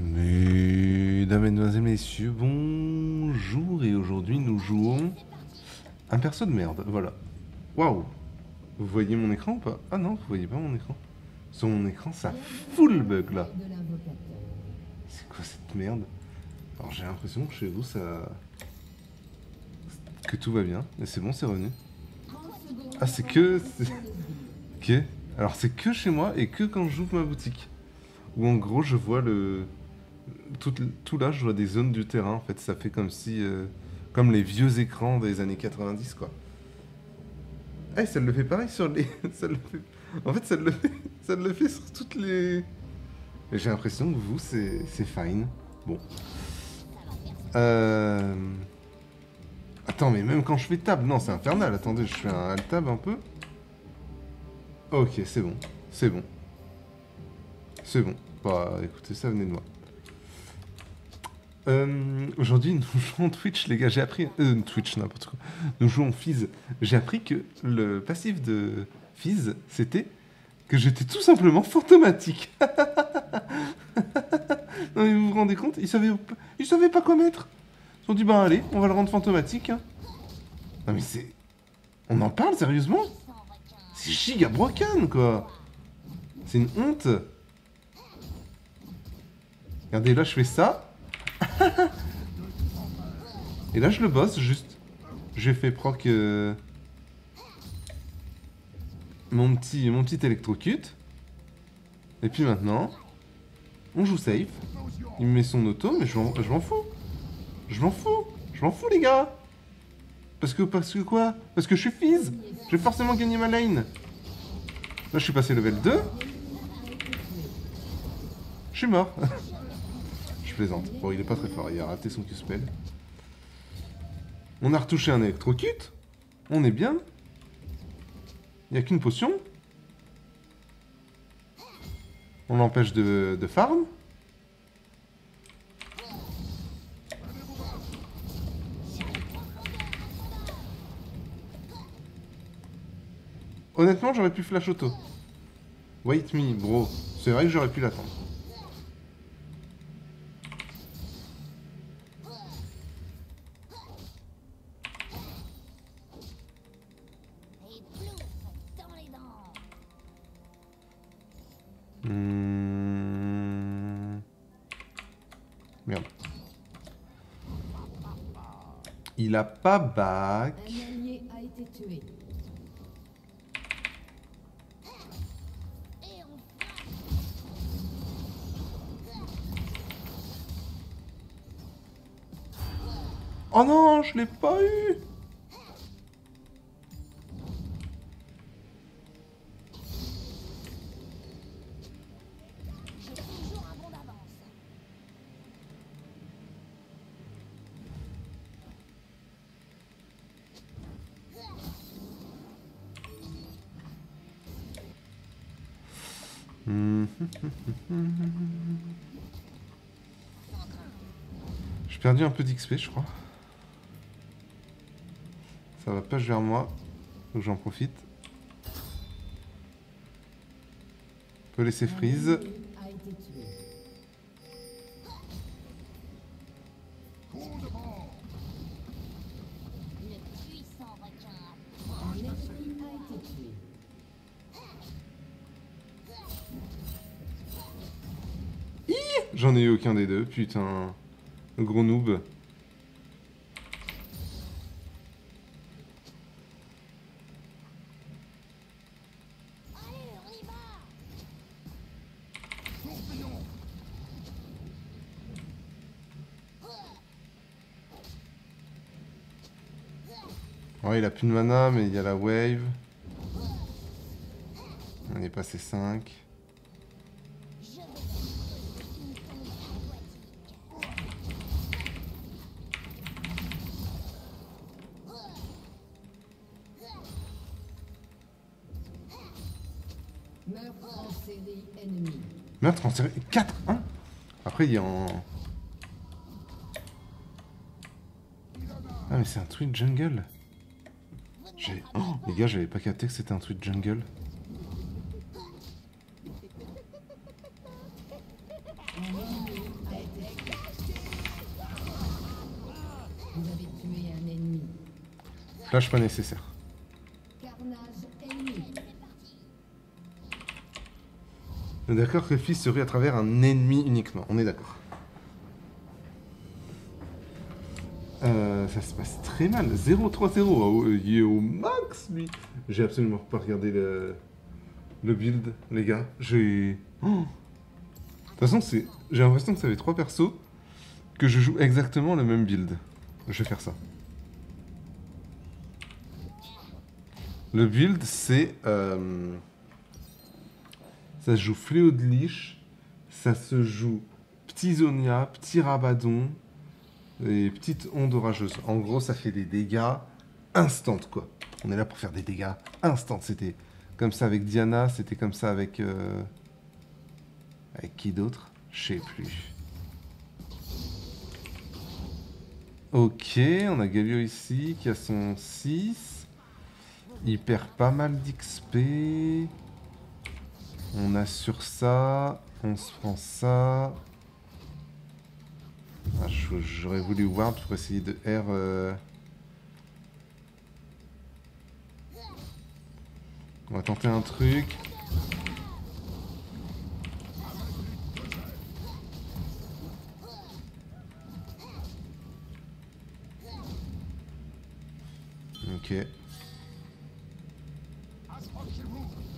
Mesdames, Mesdemoiselles, Messieurs, bonjour et aujourd'hui nous jouons un perso de merde, voilà. Waouh. Vous voyez mon écran ou pas? Ah non, vous voyez pas mon écran. Sur mon écran, ça full bug là. C'est quoi cette merde? Alors j'ai l'impression que chez vous ça... que tout va bien, mais c'est bon, c'est revenu. Ah c'est que... Ok. Alors c'est que chez moi et que quand j'ouvre ma boutique. Où en gros je vois le... Tout là, je vois des zones du terrain, en fait, ça fait comme si... comme les vieux écrans des années 90, quoi. Ah, et ça le fait pareil sur les... ça le fait... En fait, ça le fait sur toutes les... Et j'ai l'impression que vous, c'est fine. Bon. Attends, mais même quand je fais tab, non, c'est infernal. Attendez, je fais un alt tab un peu. Ok, c'est bon. C'est bon. C'est bon. Bah, écoutez, ça venait de moi. Aujourd'hui, nous jouons Twitch, les gars. J'ai appris... Twitch, n'importe quoi. Nous jouons Fizz. J'ai appris que le passif de Fizz, c'était que j'étais tout simplement fantomatique. Non, mais vous vous rendez compte? Ils savaient pas quoi mettre. Ils se sont dit, bah allez, on va le rendre fantomatique. Hein. Non mais c'est... On en parle sérieusement? C'est giga broken, quoi. C'est une honte. Regardez, là, je fais ça. Et là, je le bosse, juste. J'ai fait proc... mon petit électrocute. Et puis maintenant... On joue safe. Il me met son auto, mais je m'en fous. Je m'en fous. Je m'en fous, les gars. Parce que quoi? Parce que je suis Fizz. Je vais forcément gagner ma lane. Là, je suis passé level 2. Je suis mort. Je plaisante. Bon, il est pas très fort. Il a raté son Q-spell. On a retouché un électrocute. On est bien. Il n'y a qu'une potion. On l'empêche de farm. Honnêtement, j'aurais pu flash auto. Wait me, bro. C'est vrai que j'aurais pu l'attendre. Merde. Il a pas back. Un allié a été tué. Oh non, je l'ai pas eu. J'ai perdu un peu d'XP, je crois. Ça va pas vers moi, donc j'en profite. On peut laisser freeze. A été tué. Un ennemi a été tué. J'en ai eu aucun des deux, putain. Le gros noob. Ouais, il a plus de mana, mais il y a la wave. On est passé 5. Meurtre en série ennemie. Meurtre en série 4, hein. Après, il y a en... Ah, mais c'est un tweet jungle. Oh, les gars, j'avais pas capté que c'était un tweet jungle. Un ennemi a Flash pas nécessaire. Carnage ennemi. On est d'accord que le fils se rue à travers un ennemi uniquement. On est d'accord. Ça se passe très mal. 0-3-0. Oh, il est au max, lui. J'ai absolument pas regardé le build, les gars. J'ai... Oh. De toute façon, j'ai l'impression que ça fait 3 persos que je joue exactement le même build. Je vais faire ça. Le build, c'est... ça se joue Fléau de Liche, ça se joue Petit Zonia, Petit Rabadon et Petite Onde Orageuse. En gros, ça fait des dégâts instant, quoi. On est là pour faire des dégâts instant. C'était comme ça avec Diana, c'était comme ça avec... Avec qui d'autre? Je sais plus. Ok, on a Galio ici qui a son 6. Il perd pas mal d'XP. On assure ça. On se prend ça. Ah, j'aurais voulu ward pour essayer de R. On va tenter un truc. Ok.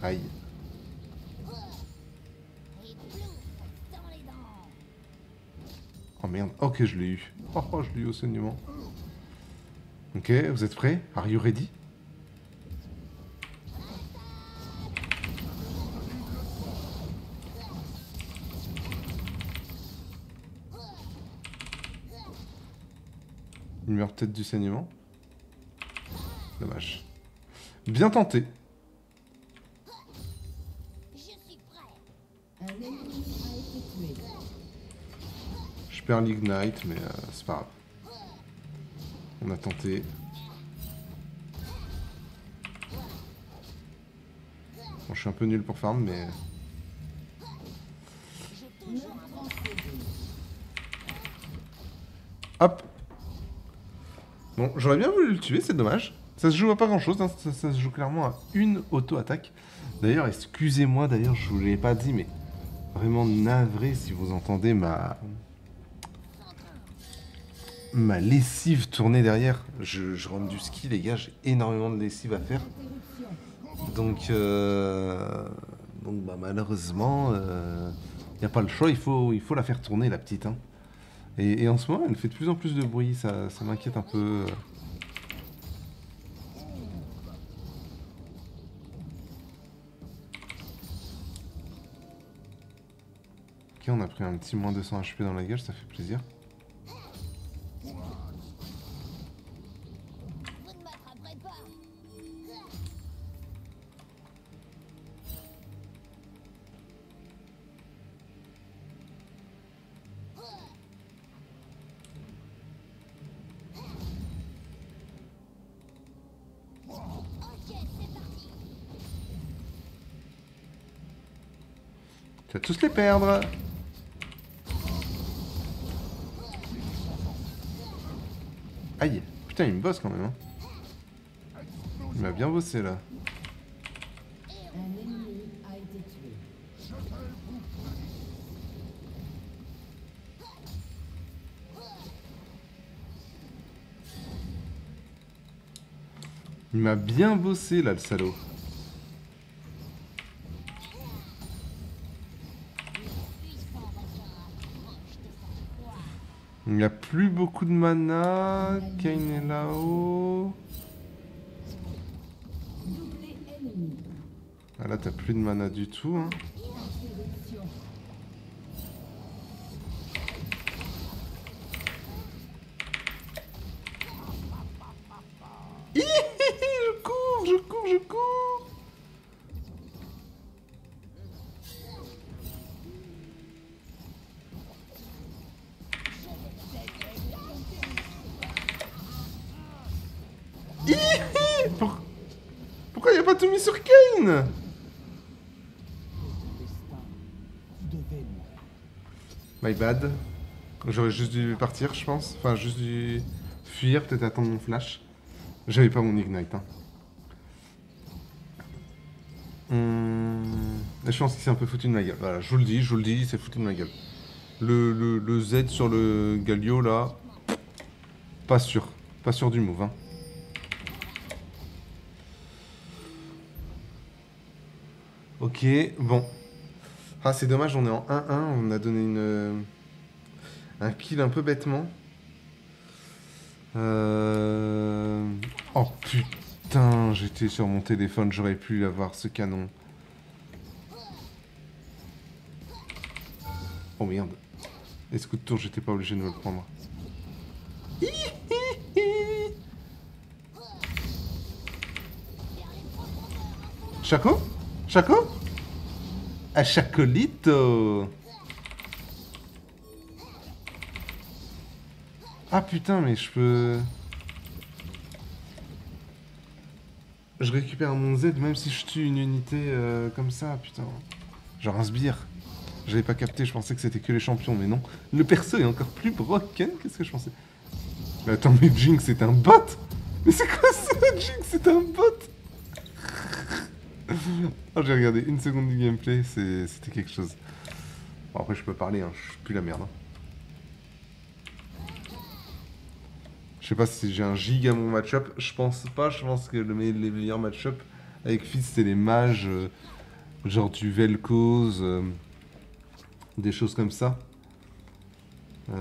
Aïe. Oh merde. Ok, je l'ai eu. Oh, je l'ai eu au saignement. Ok, vous êtes prêts? Are you ready? Il meurt peut-être du saignement. Dommage. Bien tenté. Un ennemi a été tué. Je perds l'ignite, mais c'est pas grave. On a tenté. Bon, je suis un peu nul pour farm, mais... Hop. Bon, j'aurais bien voulu le tuer, c'est dommage. Ça se joue à pas grand-chose, hein. Ça se joue clairement à une auto-attaque. D'ailleurs, excusez-moi, d'ailleurs, je vous l'ai pas dit, mais... Vraiment navré si vous entendez ma lessive tourner derrière. Je rentre du ski, les gars, j'ai énormément de lessive à faire. Donc bah, malheureusement, y a pas le choix, il faut la faire tourner, la petite. Hein. Et en ce moment, elle fait de plus en plus de bruit, ça m'inquiète un peu. Ok, on a pris un petit moins 200 HP dans la gueule, ça fait plaisir. Tu vas tous les perdre. Aïe, putain il me bosse quand même. Hein. Il m'a bien bossé là. Un ennemi a été tué. Il m'a bien bossé là le salaud. Il n'y a plus beaucoup de mana. Kane est là-haut. Doublé ennemi. Ah, là, t'as plus de mana du tout. Hein. Interruption. Je cours, je cours, je cours. Pourquoi il a pas tout mis sur Kane? My bad. J'aurais juste dû partir, je pense. Enfin, juste dû fuir, peut-être attendre mon flash. J'avais pas mon Ignite. Hein. Je pense qu'il s'est un peu foutu de ma gueule. Voilà, je vous le dis, il s'est foutu de ma gueule. Le Z sur le Galio, là... Pas sûr. Pas sûr du move, hein. Ok, bon. Ah, c'est dommage, on est en 1-1. On a donné un kill un peu bêtement. Oh putain, j'étais sur mon téléphone, j'aurais pu avoir ce canon. Oh merde. Est-ce que de tour, j'étais pas obligé de me le prendre. Chaco? Chaco? Ah, Chacolito! Ah putain, mais je peux... Je récupère mon Z même si je tue une unité comme ça, putain. Genre un sbire. J'avais pas capté, je pensais que c'était que les champions, mais non. Le perso est encore plus broken, qu'est-ce que je pensais? Mais attends, mais Jinx c'est un bot? Mais c'est quoi ça, Jinx c'est un bot? Oh, j'ai regardé une seconde du gameplay, c'était quelque chose. Bon, après je peux parler, hein, je suis plus la merde. Hein. Je sais pas si j'ai un giga mon match-up, je pense pas, je pense que les meilleurs match-up avec Fizz c'est les mages, genre du Vel'Koz, des choses comme ça. Ah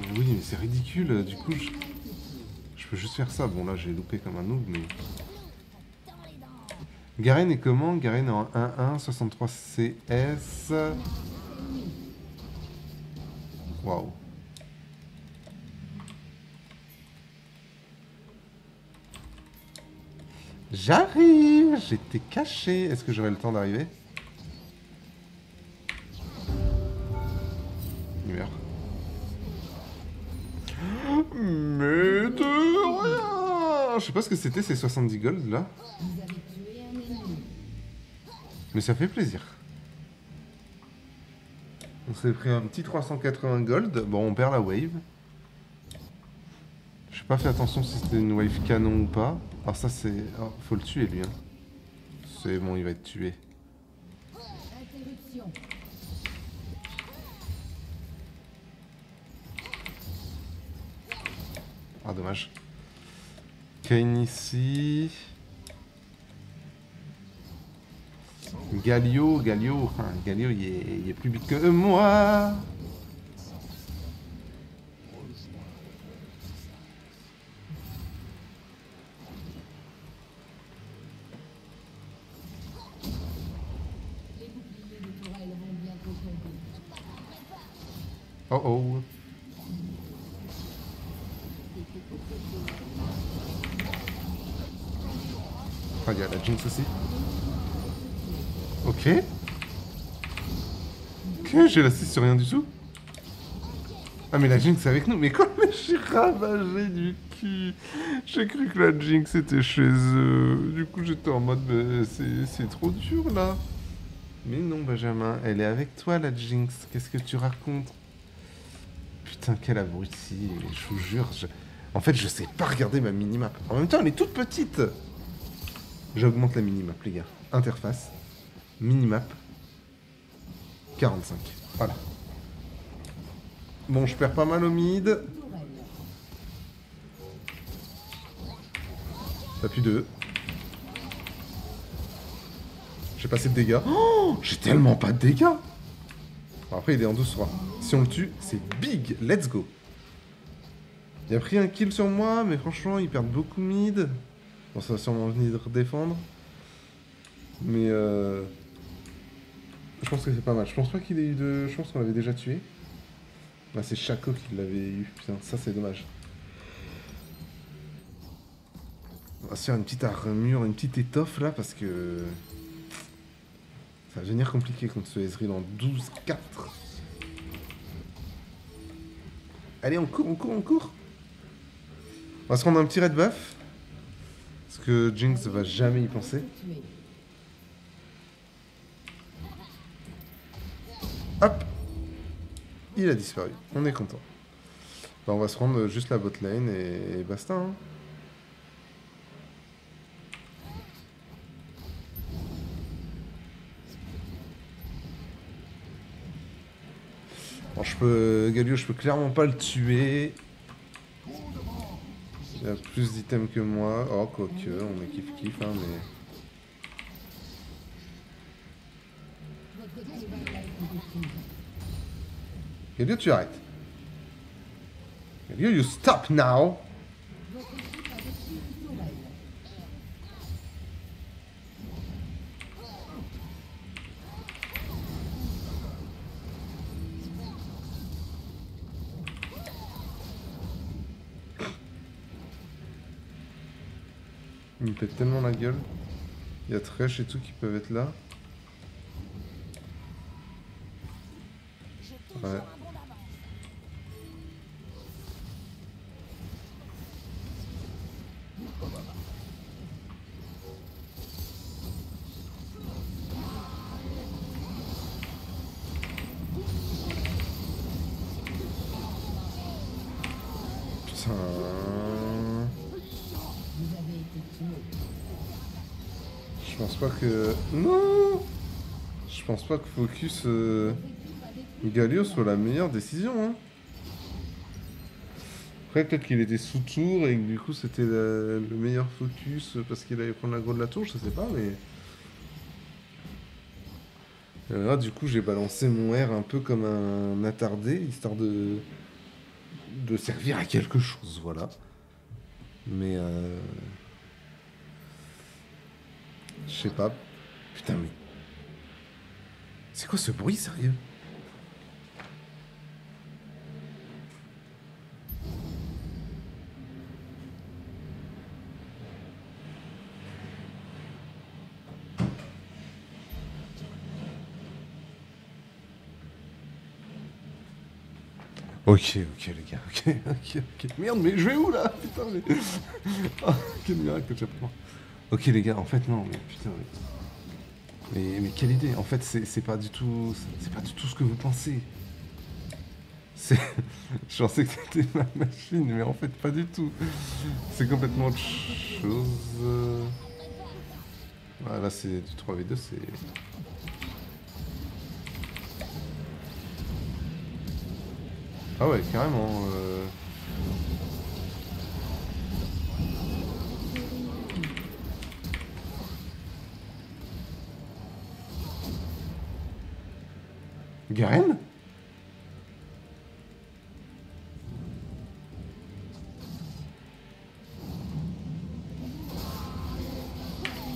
mais oui, mais c'est ridicule, du coup je peux juste faire ça. Bon là j'ai loupé comme un noob, mais... Garen est comment? Garen est en 1-1, 63 CS. Waouh. J'arrive! J'étais caché. Est-ce que j'aurai le temps d'arriver? Il meurt. Mais de rien! Je sais pas ce que c'était ces 70 gold là. Vous avez tué un ennemi. Mais ça fait plaisir. On s'est pris un petit 380 gold. Bon, on perd la wave. J'ai pas fait attention si c'était une wave canon ou pas. Alors ça c'est... Oh, faut le tuer lui. Hein. C'est bon, il va être tué. Interruption. Ah dommage. Kane ici. Galio. Hein, Galio il est plus vite que moi. Les boucliers de tourelle vont bientôt tomber. Oh oh. Ah, il y a la Jinx aussi. Ok. Ok, j'ai l'assist sur rien du tout. Ah mais la Jinx est avec nous. Mais quoi, mais je suis ravagé du cul. J'ai cru que la Jinx était chez eux. Du coup j'étais en mode c'est trop dur là. Mais non Benjamin, elle est avec toi la Jinx. Qu'est-ce que tu racontes? Putain quel abruti. Je vous jure. En fait je sais pas regarder ma minimap. En même temps elle est toute petite. J'augmente la minimap les gars. Interface. Minimap. 45. Voilà. Bon, je perds pas mal au mid. T'as plus de... J'ai pas assez de dégâts. Oh, j'ai tellement pas de dégâts. Bon, après, il est en 12-3. Si on le tue, c'est big. Let's go. Il a pris un kill sur moi, mais franchement, ils perdent beaucoup mid. Bon, ça va sûrement venir défendre. Mais je pense que c'est pas mal. Je pense pas qu'il ait eu de... Je pense qu'on l'avait déjà tué. Là, c'est Chaco qui l'avait eu. Putain, ça, c'est dommage. On va se faire une petite armure, une petite étoffe, là, parce que... Ça va devenir compliqué contre ce Ezreal en 12-4. Allez, on court. On va se prendre un petit red buff. Parce que Jinx va jamais y penser. Tué. Hop. Il a disparu. On est content. Bah, on va se prendre juste la bot lane et basta. Hein. Alors, Galio, je peux clairement pas le tuer. Il a plus d'items que moi. Oh, quoique, on est kiff-kiff, hein, mais... Votre cheval a été détruit. Galio, tu arrêtes. Galio, you stop now. Votre équipe a détruit une tourelle. Il me pète tellement la gueule. Il y a Thresh et tout qui peuvent être là. Ouais. Putain. Vous avez été tué. Je pense pas que... Non. Je pense pas que Focus Galio soit la meilleure décision. Hein. Après, peut-être qu'il était sous tour et que du coup c'était le meilleur focus parce qu'il allait prendre l'aggro de la tour, je sais pas, mais... Là, du coup, j'ai balancé mon R un peu comme un attardé, histoire de servir à quelque chose, voilà. Mais je sais pas. Putain, mais... C'est quoi ce bruit, sérieux? Ok, les gars, ok. Merde, mais je vais où là? Putain, mais... Oh, quel miracle que j'ai pas. Ok, les gars, en fait, non, mais putain, mais quelle idée? En fait, c'est pas du tout... C'est pas du tout ce que vous pensez. C'est... Je pensais que c'était ma machine, mais en fait, pas du tout. C'est complètement autre chose. Ah, là, c'est du 3v2, c'est... Ah ouais, carrément. Garen?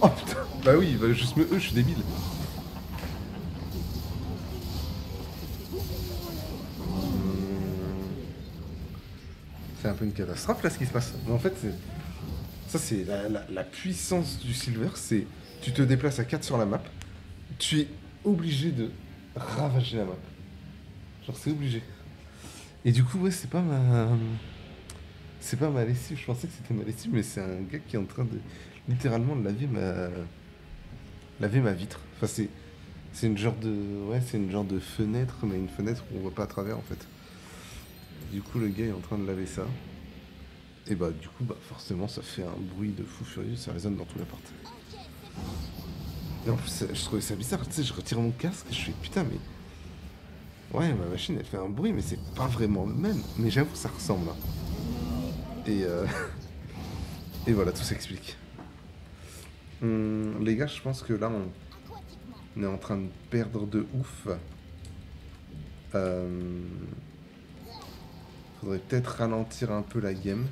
Oh putain. Bah oui, il va juste me... je suis débile. C'est un peu une catastrophe là ce qui se passe. Mais en fait, ça c'est la puissance du Silver, c'est tu te déplaces à 4 sur la map, tu es obligé de ravager la map. Genre c'est obligé. Et du coup ouais c'est pas ma... C'est pas ma lessive, je pensais que c'était ma lessive, mais c'est un gars qui est en train de littéralement laver ma vitre. Enfin c'est une genre de... Ouais c'est une genre de fenêtre, mais une fenêtre où on voit pas à travers en fait. Du coup le gars est en train de laver ça. Et bah du coup bah forcément ça fait un bruit de fou furieux, ça résonne dans tout l'appart. Et en plus je trouvais ça bizarre, tu sais, je retire mon casque et je fais putain mais... Ouais ma machine elle fait un bruit mais c'est pas vraiment le même. Mais j'avoue que ça ressemble. Hein. Et et voilà, tout s'explique. Les gars, je pense que là on est en train de perdre de ouf. Faudrait peut-être ralentir un peu la game.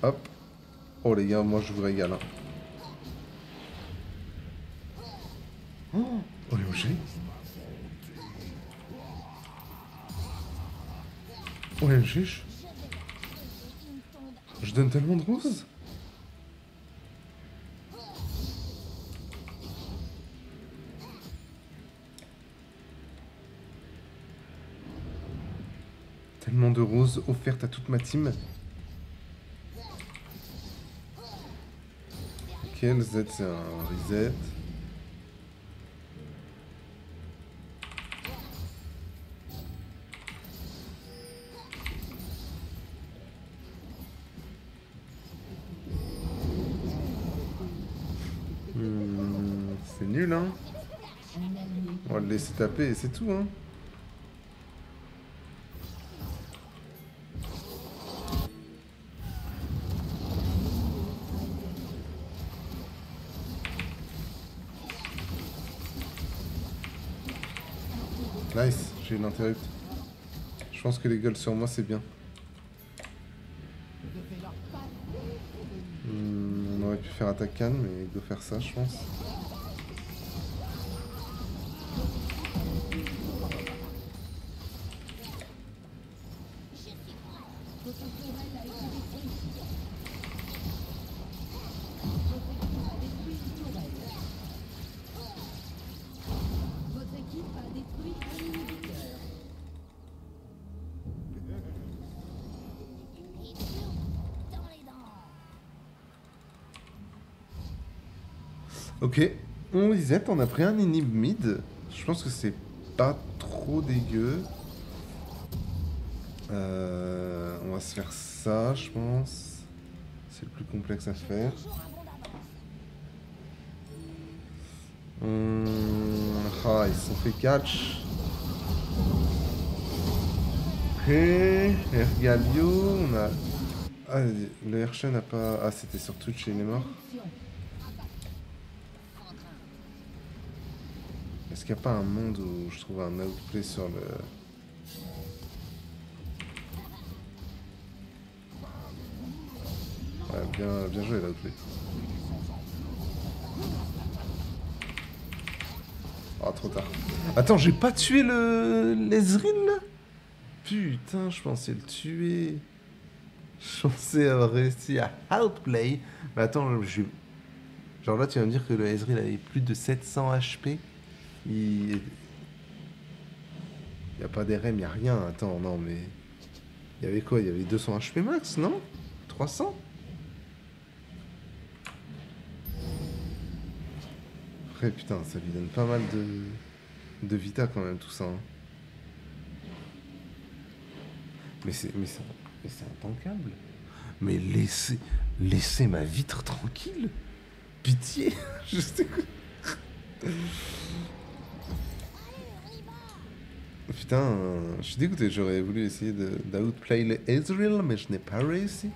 Hop. Oh les gars, moi je vous régale. Hein. Oh, OMG. OMG. Je donne tellement de roses. tellement de roses offertes à toute ma team. Ok, le Z c'est un reset. C'est nul, hein. On va le laisser taper et c'est tout, hein. Nice, j'ai une interrupt. Je pense que les gueules sur moi c'est bien. On aurait pu faire attaque canne, mais il doit faire ça, je pense. Votre équipe a détruit un inhibiteur. Ok, on reset, on a pris un inhib mid. Je pense que c'est pas trop dégueu. On va se faire ça, je pense. C'est le plus complexe à faire. Ah, ils se sont fait catch. Après, Ergalio, on a... Ah, le Hershey n'a pas... Ah, c'était sur Twitch et il est mort. Est-ce qu'il n'y a pas un monde où je trouve un outplay sur le... Ouais, bien joué l'outplay. Ah, trop tard. Attends, j'ai pas tué l'Ezreal là? Putain, je pensais le tuer. Je pensais avoir réussi à outplay. Mais attends, genre là, tu vas me dire que le Ezreal avait plus de 700 HP. Il y a pas d'RM, il y a rien. Attends, non, mais... Il y avait quoi? Il y avait 200 HP max, non? 300? Après, putain, ça lui donne pas mal de vita quand même, tout ça. Hein. Mais c'est intankable. Mais laissez ma vitre tranquille. Pitié. Je sais quoi. Putain, je suis dégoûté. J'aurais voulu essayer d'outplay les Ezreal, mais je n'ai pas réussi.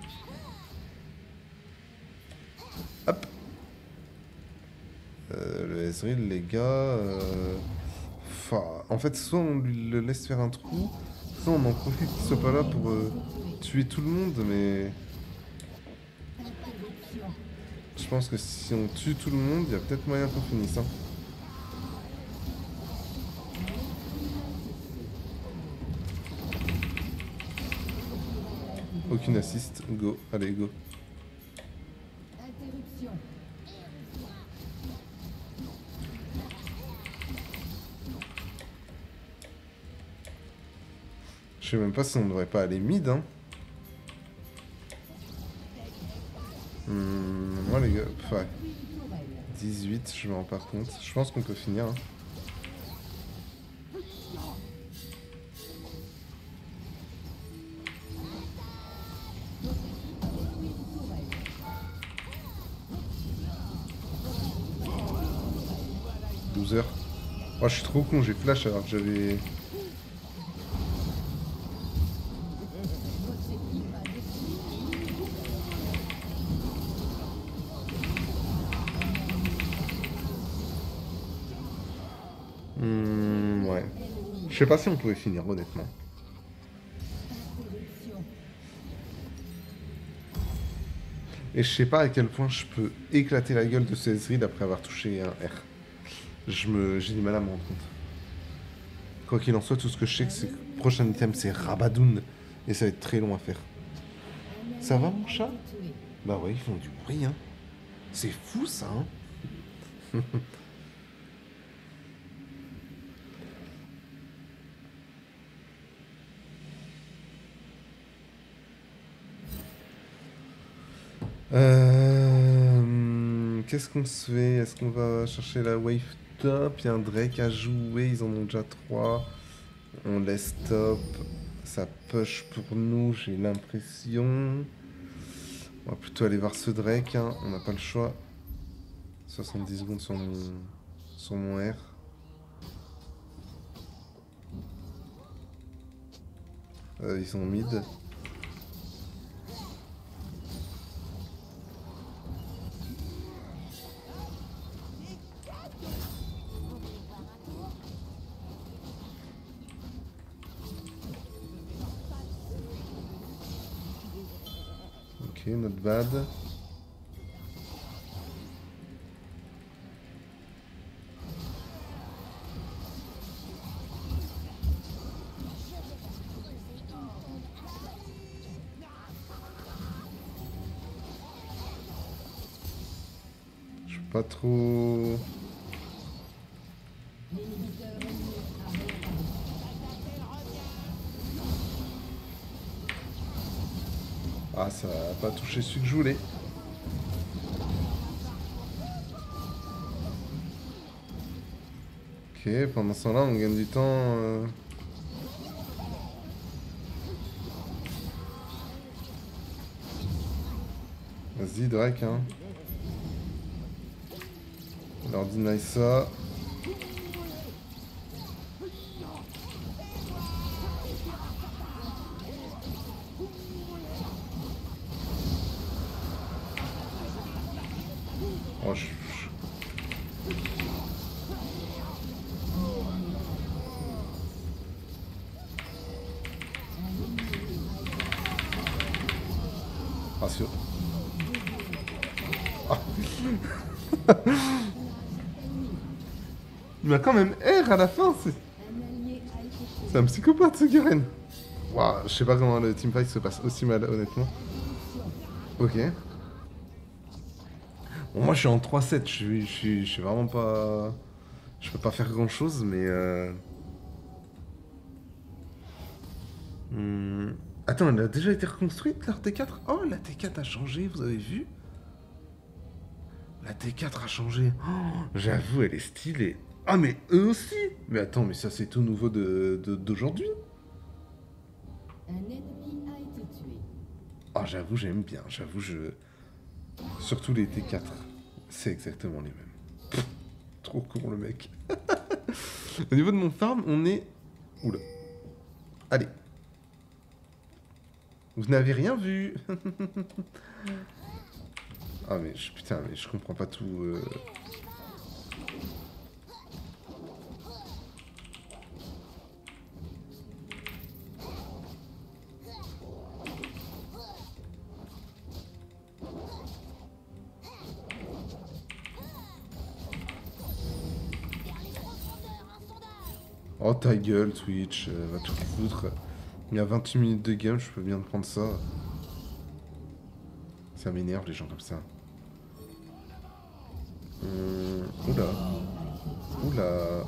Hop. Le Ezreal, les gars... en fait, soit on lui le laisse faire un trou, soit on en profite qu'il soit pas là pour tuer tout le monde, mais... Je pense que si on tue tout le monde, il y a peut-être moyen qu'on finisse. Hein. Aucune assist, go, allez, go. Interruption. Je sais même pas si on devrait pas aller mid, hein. Moi les gars, ouais. 18, je me rends pas compte. Je pense qu'on peut finir. Hein. Loser. Oh, je suis trop con, j'ai flash alors que j'avais... Ouais. Je sais pas si on pouvait finir, honnêtement. Et je sais pas à quel point je peux éclater la gueule de ce Ezreal après avoir touché un R. J'ai du mal à me rendre compte. Quoi qu'il en soit, tout ce que je sais, c'est que le prochain item, c'est Rabadoun. Et ça va être très long à faire. Ça va, mon chat? Bah ouais, ils font du bruit, hein. C'est fou, ça, hein. Qu'est-ce qu'on se fait? Est-ce qu'on va chercher la wave top? Il y a un Drake à jouer, ils en ont déjà 3. On laisse top. Ça push pour nous, j'ai l'impression. On va plutôt aller voir ce Drake, hein. On n'a pas le choix. 70 secondes sur mon R. Ils sont mid. Ok, not bad. Je peux pas trop... Ah, ça a pas touché celui que je voulais. Ok, pendant ce temps-là, on gagne du temps. Vas-y, Drake, hein. On leur deny ça. Oh, Ratio. Ah. Il m'a quand même R à la fin, c'est un psychopathe ce Garen. Waouh, je sais pas comment le teamfight se passe aussi mal, honnêtement. Ok. Bon, moi je suis en 3-7, je suis vraiment pas... Je peux pas faire grand chose, mais... Attends, elle a déjà été reconstruite, la T4? Oh, la T4 a changé, vous avez vu? La T4 a changé. Oh, j'avoue, elle est stylée. Ah, mais eux aussi! Mais attends, mais ça c'est tout nouveau d'aujourd'hui? Un ennemi a été tué. Ah, j'avoue, j'aime bien. J'avoue, surtout les T4. C'est exactement les mêmes. Pff, trop con, le mec. Au niveau de mon farm, on est... Oula. Allez. Vous n'avez rien vu. Ah, mais putain, mais je comprends pas tout... Oh ta gueule Twitch, va tout foutre. Il y a 28 minutes de game, je peux bien prendre ça. Ça m'énerve les gens comme ça. Oula. Oula.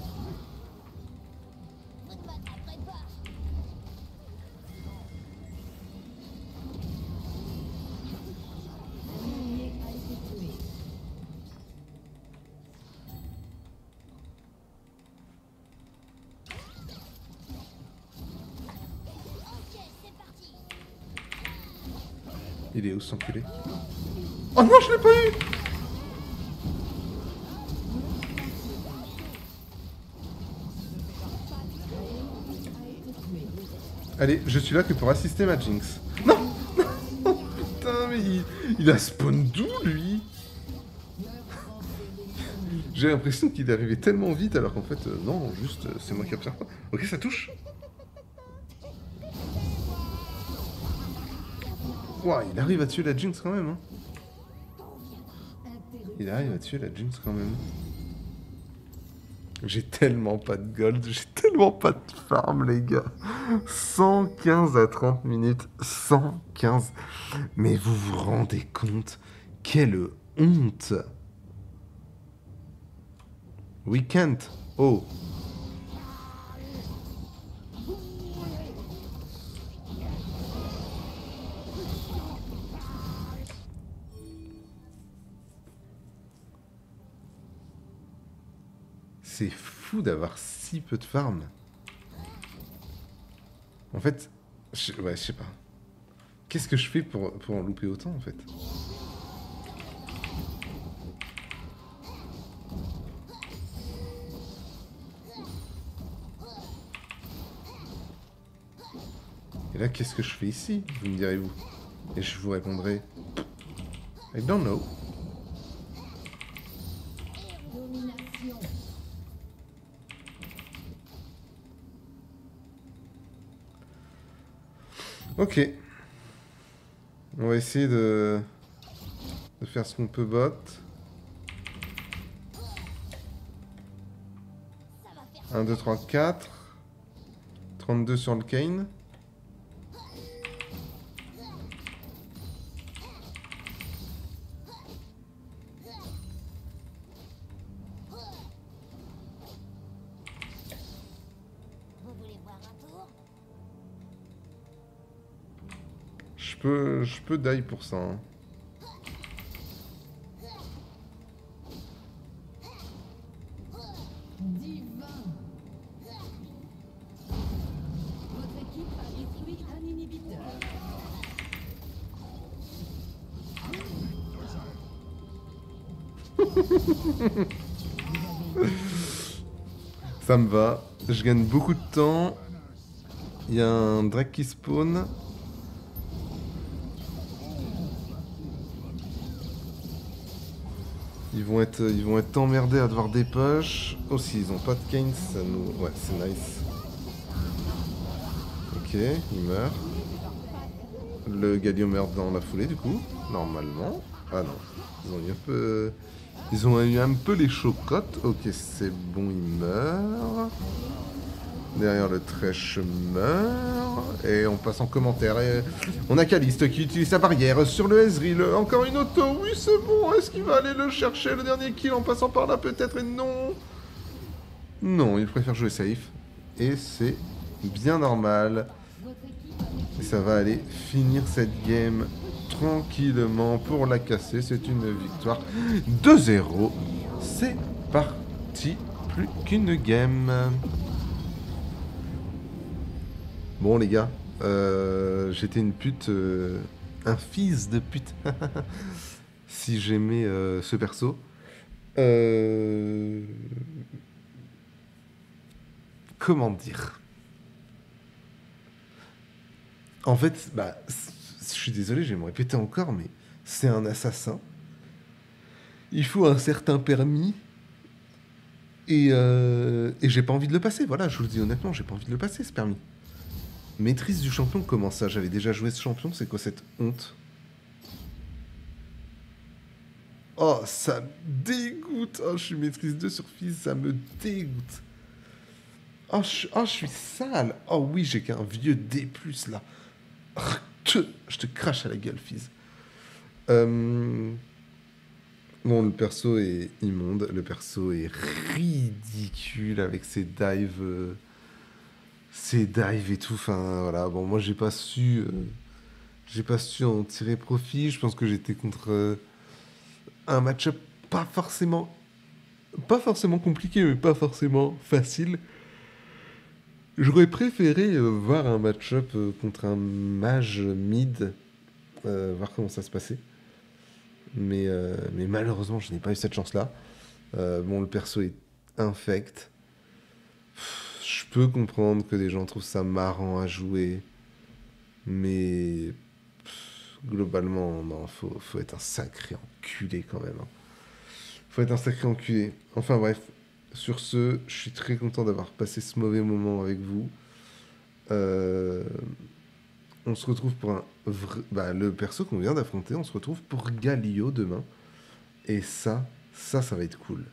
Il est où cet enculé? Oh non, je l'ai pas eu! Allez, je suis là que pour assister ma Jinx. Non! Non! Putain, mais il a spawn d'où, lui? J'ai l'impression qu'il est arrivé tellement vite, alors qu'en fait, non, juste, c'est moi qui observe pas. Ok, ça touche. Ouah, il arrive à tuer la Jinx quand même, hein. Il arrive à tuer la Jinx quand même. J'ai tellement pas de gold, j'ai tellement pas de farm, les gars. 115 à 30 minutes, 115. Mais vous vous rendez compte? Quelle honte! We can't. Oh. c'est fou d'avoir si peu de farm. En fait, ouais, je sais pas. Qu'est-ce que je fais pour en louper autant, en fait? Et là, qu'est-ce que je fais ici? Vous me direz-vous. Et je vous répondrai... I don't know. Domination. Ok. On va essayer de faire ce qu'on peut bot. 1, 2, 3, 4. 32 sur le Kane. Je peux die pour ça. Hein. Divin. Votre équipe a détruit un inhibiteur. Ça me va. Je gagne beaucoup de temps. Il y a un Drake qui spawn. Ils vont être emmerdés à devoir des push. Aussi, ils ont pas de Kane, ça nous... Ouais, c'est nice. Ok, il meurt. Le Galio meurt dans la foulée, du coup. Normalement. Ah non. Ils ont eu un peu... Ils ont eu un peu les chocottes. Ok, c'est bon, il meurt. Derrière le Thresh meurt. Et on passe en commentaire. Et on a Caliste qui utilise sa barrière sur le Ezreal. Encore une auto. Oui, c'est bon. Est-ce qu'il va aller le chercher, le dernier kill, en passant par là peut-être? Et non. Non, il préfère jouer safe. Et c'est bien normal. Et ça va aller finir cette game tranquillement pour la casser. C'est une victoire 2-0. C'est parti. Plus qu'une game. Bon les gars, j'étais une pute, un fils de pute, si j'aimais ce perso. Comment dire? En fait, bah, je suis désolé, je vais me répéter encore, mais c'est un assassin. Il faut un certain permis. Et j'ai pas envie de le passer, voilà, je vous le dis honnêtement, j'ai pas envie de le passer ce permis. Maîtrise du champion, comment ça? J'avais déjà joué ce champion, c'est quoi cette honte? Oh, ça me dégoûte. Oh, je suis maîtrise 2 sur Fizz, ça me dégoûte. Oh, je suis sale. Oh oui, j'ai qu'un vieux D+, là. Je te crache à la gueule, Fizz. Bon, le perso est immonde, le perso est ridicule avec ses dives... Ses dives et tout, enfin voilà, bon moi j'ai pas su en tirer profit, je pense que j'étais contre un match-up pas forcément compliqué, mais pas forcément facile. J'aurais préféré voir un match-up contre un mage mid, voir comment ça se passait. Mais malheureusement, je n'ai pas eu cette chance-là. Bon, le perso est infect. Je peux comprendre que des gens trouvent ça marrant à jouer, mais globalement, non, faut être un sacré enculé quand même. Hein. Faut être un sacré enculé. Enfin bref, sur ce, je suis très content d'avoir passé ce mauvais moment avec vous. On se retrouve pour le perso qu'on vient d'affronter, on se retrouve pour Galio demain. Et ça va être cool.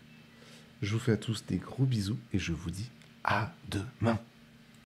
Je vous fais à tous des gros bisous et je vous dis à demain.